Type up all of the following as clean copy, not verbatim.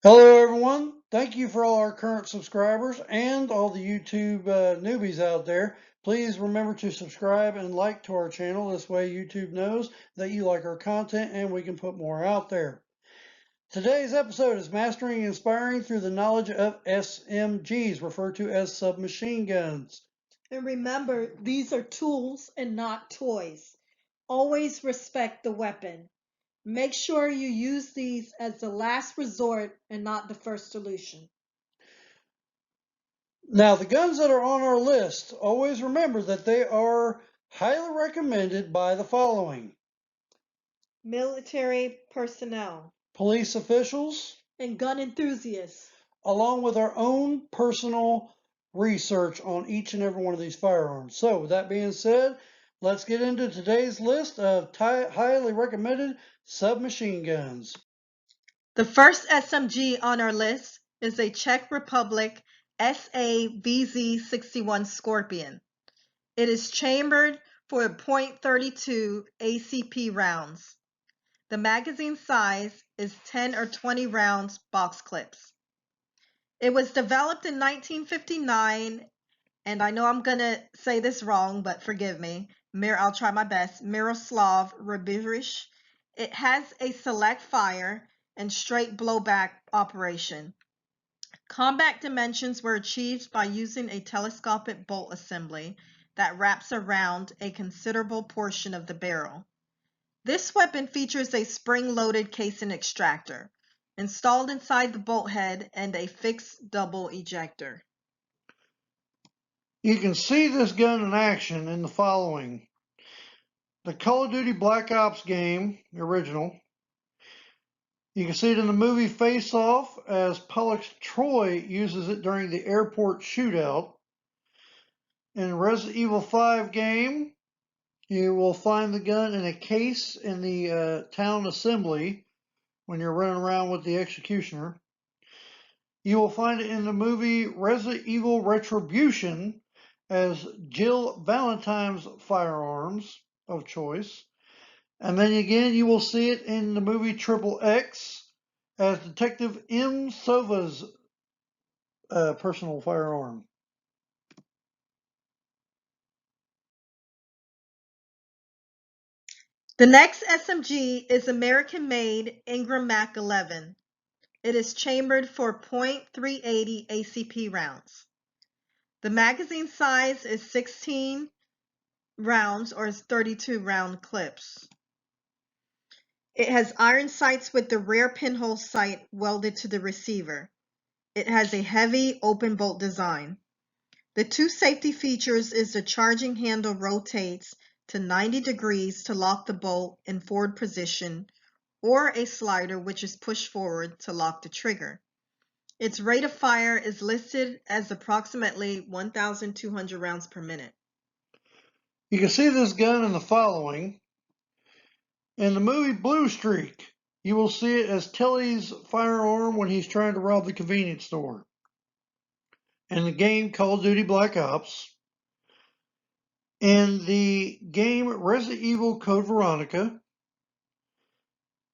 Hello everyone. Thank you for all our current subscribers and all the YouTube newbies out there. Please remember to subscribe and like to our channel. This way YouTube knows that you like our content and we can put more out there. Today's episode is Mastering and Inspiring Through the Knowledge of SMGs, referred to as submachine guns. And remember, these are tools and not toys. Always respect the weapon. Make sure you use these as the last resort and not the first solution. Now, the guns that are on our list, always remember that they are highly recommended by the following: Military personnel police officials, and gun enthusiasts. along with our own personal research on each and every one of these firearms. So with that being said, let's get into today's list of highly recommended submachine guns. The first SMG on our list is a Czech Republic SAVZ-61 Scorpion. It is chambered for .32 ACP rounds. The magazine size is 10 or 20 rounds box clips. It was developed in 1959, and I know I'm going to say this wrong, but forgive me. I'll try my best. Miroslav Ribirich. It has a select fire and straight blowback operation. Combat dimensions were achieved by using a telescopic bolt assembly that wraps around a considerable portion of the barrel. This weapon features a spring-loaded casing extractor installed inside the bolt head and a fixed double ejector. You can see this gun in action in the following: the Call of Duty Black Ops game, the original. You can see it in the movie Face Off as Pollux Troy uses it during the airport shootout. In Resident Evil 5 game, you will find the gun in a case in the town assembly when you're running around with the executioner. You will find it in the movie Resident Evil Retribution as Jill Valentine's firearms of choice. And then again, you will see it in the movie Triple X as Detective M. Sova's personal firearm. The next SMG is American-made Ingram Mac 11. It is chambered for .380 ACP rounds. The magazine size is 16 rounds or 32 round clips. It has iron sights with the rear pinhole sight welded to the receiver. It has a heavy open bolt design. The two safety features is the charging handle rotates to 90 degrees to lock the bolt in forward position, or a slider which is pushed forward to lock the trigger. Its rate of fire is listed as approximately 1,200 rounds per minute. You can see this gun in the following: in the movie Blue Streak, you will see it as Tilly's firearm when he's trying to rob the convenience store. In the game Call of Duty Black Ops. In the game Resident Evil Code Veronica.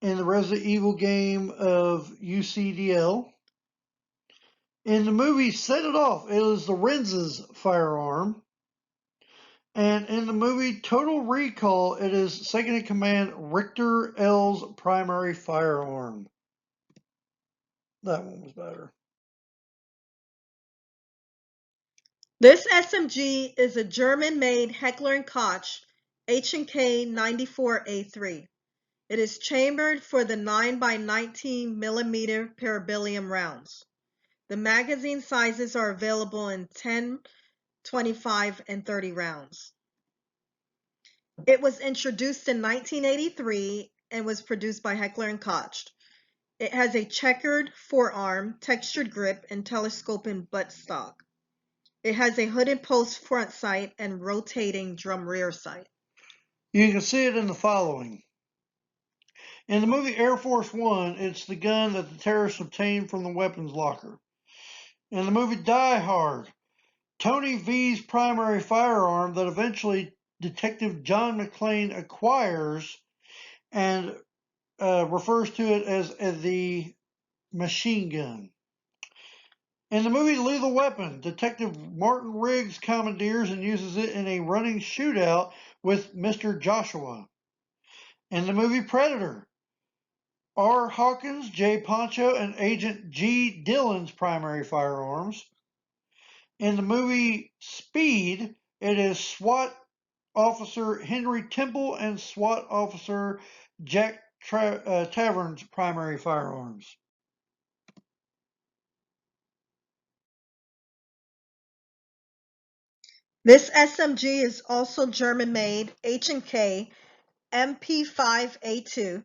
In the Resident Evil game of UCDL. In the movie Set It Off, it is the Renz's firearm. And in the movie Total Recall, it is Second in Command Richter L's primary firearm. That one was better. This SMG is a German-made Heckler & Koch H&K 94A3. It is chambered for the 9x19 mm parabellum rounds. The magazine sizes are available in 10, 25, and 30 rounds. It was introduced in 1983 and was produced by Heckler & Koch. It has a checkered forearm, textured grip, and telescoping buttstock. It has a hooded post front sight and rotating drum rear sight. You can see it in the following. In the movie Air Force One, it's the gun that the terrorists obtained from the weapons locker. In the movie Die Hard, Tony V's primary firearm that eventually Detective John McClane acquires and refers to it as the machine gun. In the movie Lethal Weapon, Detective Martin Riggs commandeers and uses it in a running shootout with Mr. Joshua. In the movie Predator, R. Hawkins, J. Poncho, and Agent G. Dillon's primary firearms. In the movie Speed, it is SWAT Officer Henry Temple and SWAT Officer Jack Tavern's primary firearms. This SMG is also German-made H&K MP5A2,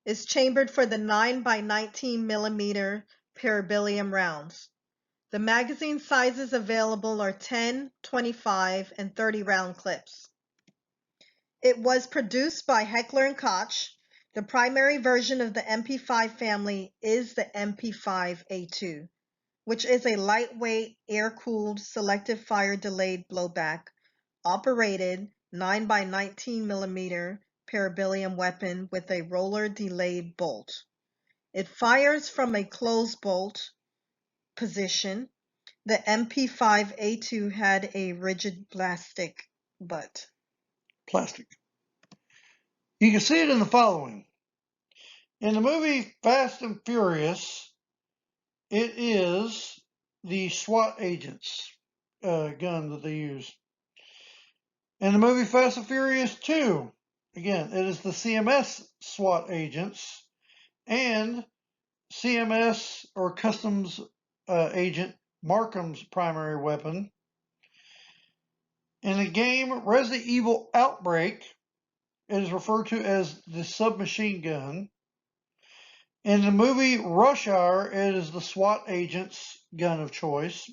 is chambered for the 9x19 millimeter parabellum rounds. The magazine sizes available are 10, 25, and 30 round clips. It was produced by Heckler & Koch. The primary version of the MP5 family is the MP5A2, which is a lightweight, air-cooled, selective fire delayed blowback, operated 9x19 millimeter parabellum weapon with a roller delayed bolt. It fires from a closed bolt position. The MP5A2 had a rigid plastic butt. Plastic. You can see it in the following. In the movie Fast and Furious, it is the SWAT agents gun that they use. In the movie Fast and Furious 2, again, it is the CMS SWAT agents and CMS or Customs agent Markham's primary weapon. In the game Resident Evil Outbreak, it is referred to as the submachine gun. In the movie Rush Hour, it is the SWAT agent's gun of choice.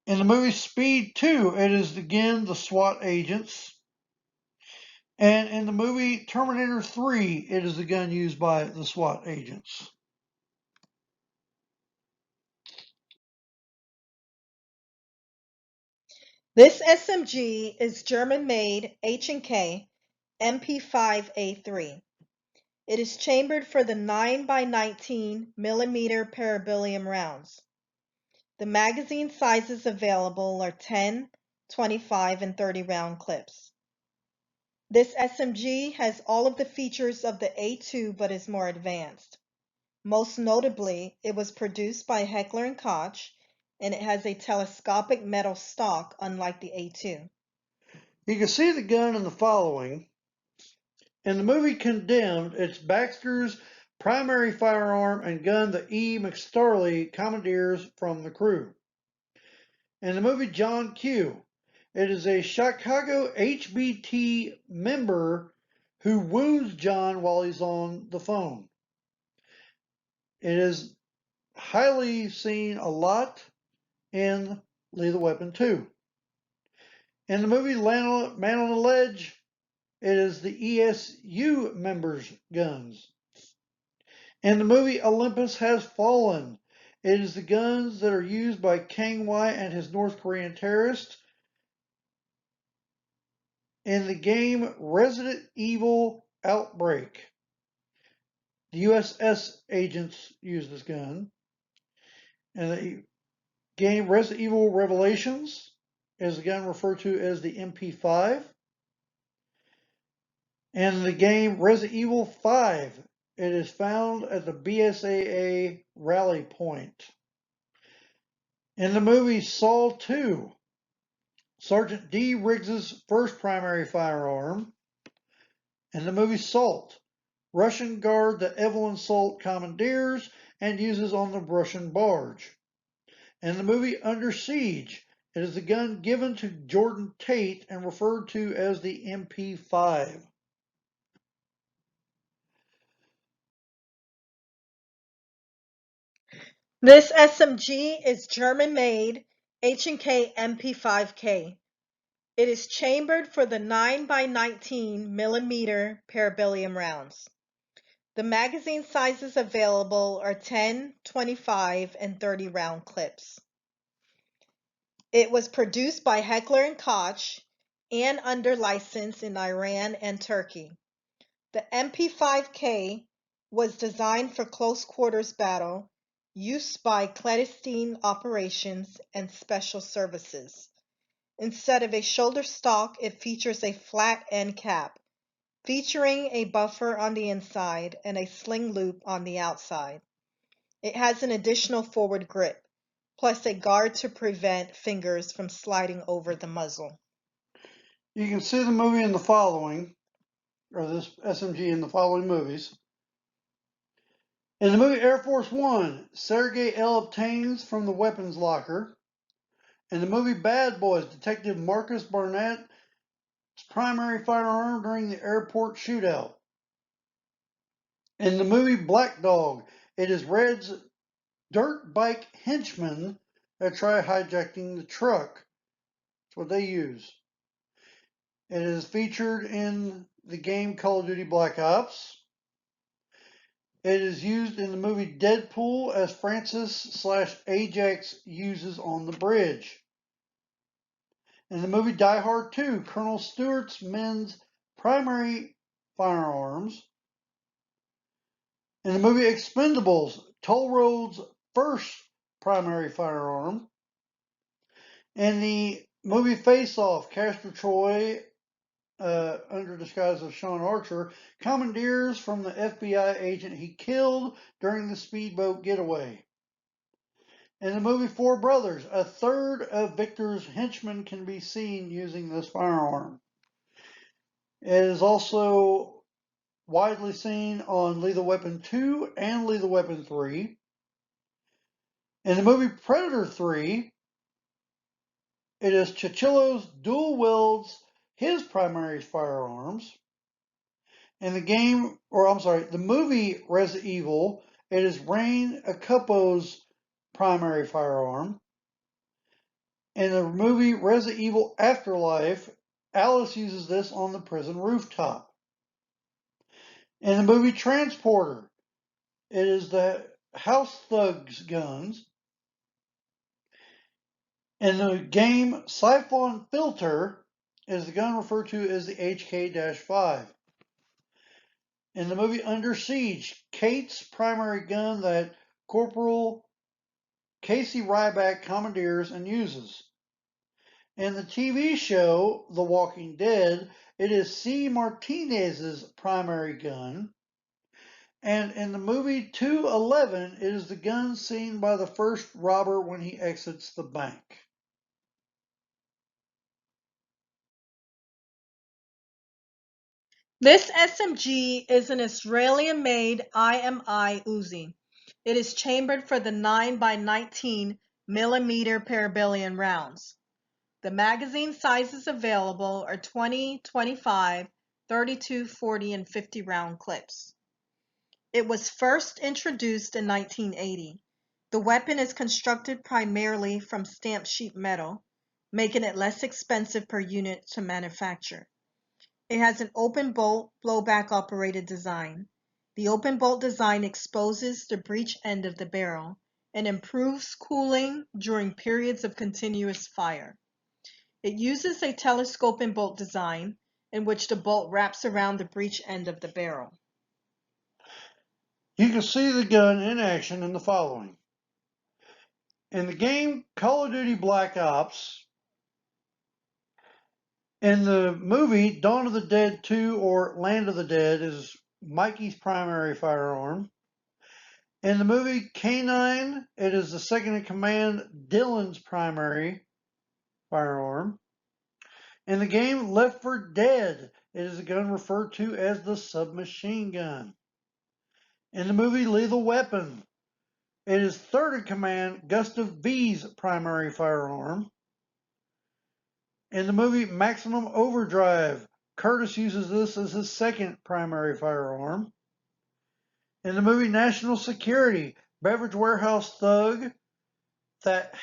In the movie Speed 2, it is again the SWAT agents. And in the movie Terminator 3, it is the gun used by the SWAT agents. This SMG is German-made H&K MP5A3. It is chambered for the 9x19 millimeter parabellum rounds. The magazine sizes available are 10, 25, and 30 round clips. This SMG has all of the features of the A2 but is more advanced. Most notably, it was produced by Heckler & Koch, and it has a telescopic metal stock unlike the A2. You can see the gun in the following. In the movie Condemned, it's Baxter's primary firearm and gun that E. McStarley commandeers from the crew. In the movie John Q, it is a Chicago HBT member who wounds John while he's on the phone. It is highly seen a lot in Lethal Weapon 2. In the movie Man on the Ledge, it is the ESU members' guns. In the movie Olympus Has Fallen, it is the guns that are used by Kang Wai and his North Korean terrorists. In the game Resident Evil Outbreak, the USS agents use this gun. In the game Resident Evil Revelations is the gun referred to as the MP5. In the game Resident Evil 5, it is found at the BSAA rally point. In the movie Saw 2, Sergeant D. Riggs's first primary firearm. In the movie Salt, Russian guard that Evelyn Salt commandeers and uses on the Russian barge. In the movie Under Siege, it is the gun given to Jordan Tate and referred to as the MP5. This SMG is German-made H&K MP5K. It is chambered for the 9x19 millimeter parabellum rounds. The magazine sizes available are 10, 25, and 30 round clips. It was produced by Heckler & Koch and under license in Iran and Turkey. The MP5K was designed for close quarters battle, use by clandestine operations and special services. Instead of a shoulder stock, it features a flat end cap, featuring a buffer on the inside and a sling loop on the outside. It has an additional forward grip, plus a guard to prevent fingers from sliding over the muzzle. You can see the movie in the following, or this SMG in the following movies. In the movie Air Force One, Sergei L. obtains from the weapons locker. In the movie Bad Boys, Detective Marcus Barnett's primary firearm during the airport shootout. In the movie Black Dog, it is Red's dirt bike henchmen that try hijacking the truck. That's what they use. It is featured in the game Call of Duty Black Ops. It is used in the movie Deadpool as Francis/Ajax uses on the bridge. In the movie Die Hard 2, Colonel Stewart's men's primary firearms. In the movie Expendables, Toll Road's first primary firearm. In the movie Face Off, Castor Troy, under disguise of Sean Archer, commandeers from the FBI agent he killed during the speedboat getaway. In the movie Four Brothers, a third of Victor's henchmen can be seen using this firearm. It is also widely seen on Lethal Weapon 2 and Lethal Weapon 3. In the movie Predator 3, it is Chichillo's dual wields his primary firearms. In the movie Resident Evil, it is Rain Acupo's primary firearm. In the movie Resident Evil Afterlife, Alice uses this on the prison rooftop. In the movie Transporter, it is the House Thug's guns. In the game Siphon Filter, is the gun referred to as the HK-5. In the movie Under Siege, Kate's primary gun that Corporal Casey Ryback commandeers and uses. In the TV show The Walking Dead, it is C. Martinez's primary gun. And in the movie 211, it is the gun seen by the first robber when he exits the bank. This SMG is an Israeli-made IMI Uzi. It is chambered for the 9x19 millimeter parabellum rounds. The magazine sizes available are 20, 25, 32, 40, and 50 round clips. It was first introduced in 1980. The weapon is constructed primarily from stamped sheet metal, making it less expensive per unit to manufacture. It has an open bolt blowback operated design. The open bolt design exposes the breech end of the barrel and improves cooling during periods of continuous fire. It uses a telescoping bolt design in which the bolt wraps around the breech end of the barrel. You can see the gun in action in the following. In the game Call of Duty Black Ops, in the movie Dawn of the Dead 2 or Land of the Dead is Mikey's primary firearm. In the movie K9, it is the second in command Dylan's primary firearm. In the game Left 4 Dead, it is a gun referred to as the submachine gun. In the movie Lethal Weapon, it is third in command Gustav V's primary firearm. In the movie Maximum Overdrive, Curtis uses this as his second primary firearm. In the movie National Security, beverage warehouse thug that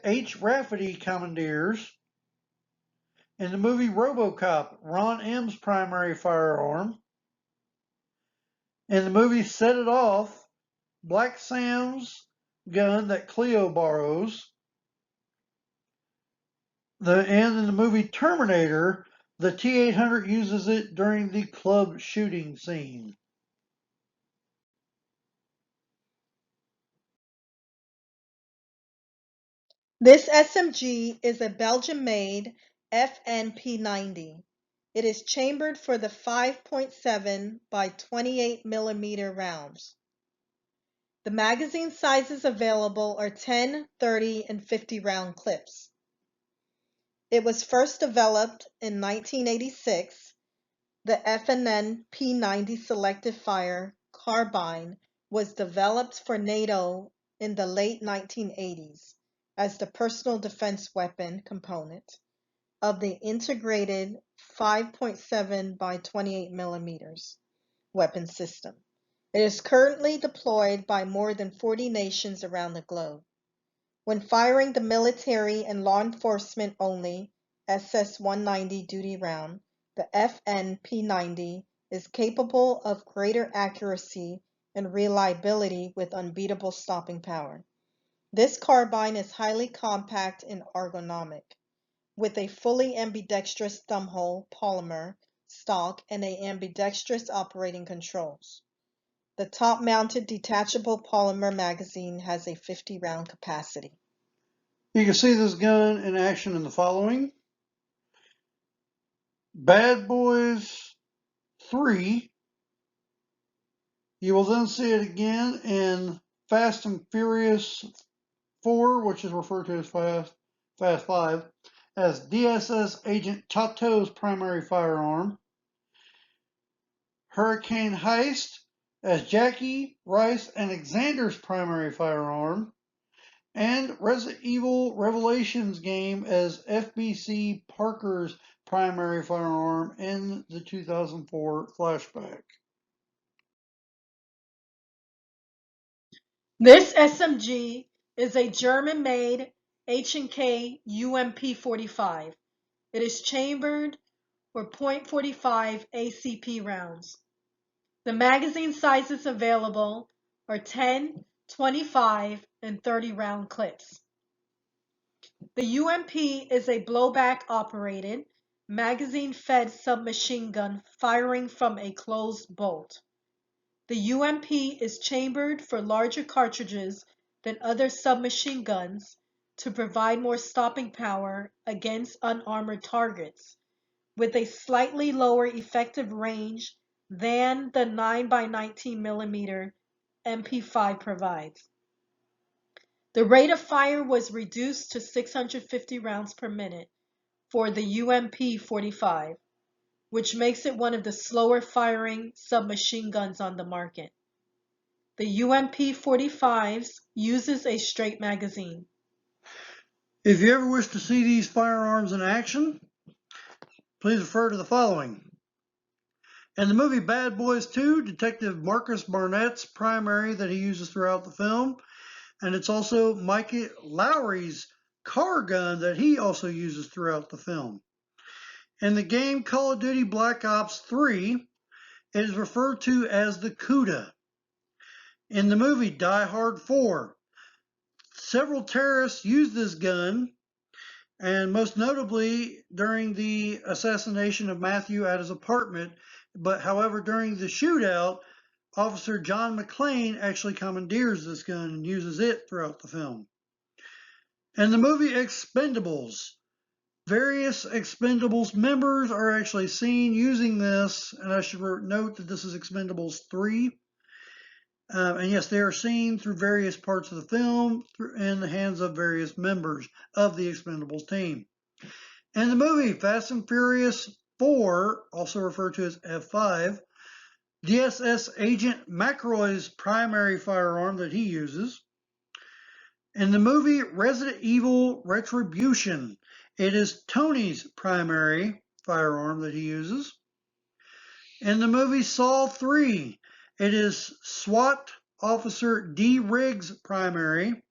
H. Rafferty commandeers. In the movie RoboCop, Ron M's primary firearm. In the movie Set It Off, Black Sam's gun that Cleo borrows. And in the movie Terminator, the T-800 uses it during the club shooting scene. This SMG is a Belgian-made FNP90. It is chambered for the 5.7 by 28 millimeter rounds. The magazine sizes available are 10, 30, and 50 round clips. It was first developed in 1986. The FNN P90 Selective Fire carbine was developed for NATO in the late 1980s as the personal defense weapon component of the integrated 5.7 by 28 millimeters weapon system. It is currently deployed by more than 40 nations around the globe. When firing the military and law enforcement only SS-190 duty round, the FNP90 is capable of greater accuracy and reliability with unbeatable stopping power. This carbine is highly compact and ergonomic, with a fully ambidextrous thumbhole polymer stock and ambidextrous operating controls. The top-mounted detachable polymer magazine has a 50-round capacity. You can see this gun in action in the following: Bad Boys 3. You will then see it again in Fast and Furious 4, which is referred to as Fast 5, as DSS Agent Chato's primary firearm. Hurricane Heist as Jackie, Rice, and Alexander's primary firearm. And Resident Evil Revelations game as FBC Parker's primary firearm in the 2004 flashback. This SMG is a German-made H&K UMP-45. It is chambered for .45 ACP rounds. The magazine sizes available are 10, 25, and 30 round clips. The UMP is a blowback-operated, magazine-fed submachine gun firing from a closed bolt. The UMP is chambered for larger cartridges than other submachine guns to provide more stopping power against unarmored targets, with a slightly lower effective range than the 9 by 19 millimeter MP5 provides. The rate of fire was reduced to 650 rounds per minute for the UMP-45, which makes it one of the slower firing submachine guns on the market. The UMP-45 uses a straight magazine. If you ever wish to see these firearms in action, please refer to the following. In the movie Bad Boys 2, Detective Marcus Barnett's primary that he uses throughout the film, and it's also Mikey Lowry's car gun that he also uses throughout the film. In the game Call of Duty Black Ops 3, it is referred to as the CUDA. In the movie Die Hard 4, several terrorists use this gun, and most notably during the assassination of Matthew at his apartment. But however, during the shootout, Officer John McClane actually commandeers this gun and uses it throughout the film. In the movie Expendables, various Expendables members are actually seen using this, and I should note that this is Expendables 3. And yes, they are seen through various parts of the film in the hands of various members of the Expendables team. In the movie Fast and Furious 4, also referred to as F5, DSS Agent McRoy's primary firearm that he uses. In the movie Resident Evil Retribution, it is Tony's primary firearm that he uses. In the movie Saw 3, it is SWAT Officer D. Riggs' primary.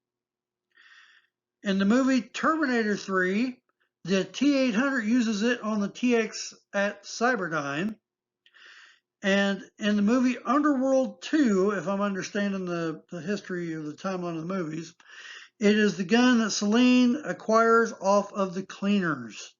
In the movie Terminator 3, the T-800 uses it on the TX at Cyberdyne. And in the movie Underworld 2, if I'm understanding the history of the timeline of the movies, it is the gun that Celine acquires off of the Cleaners.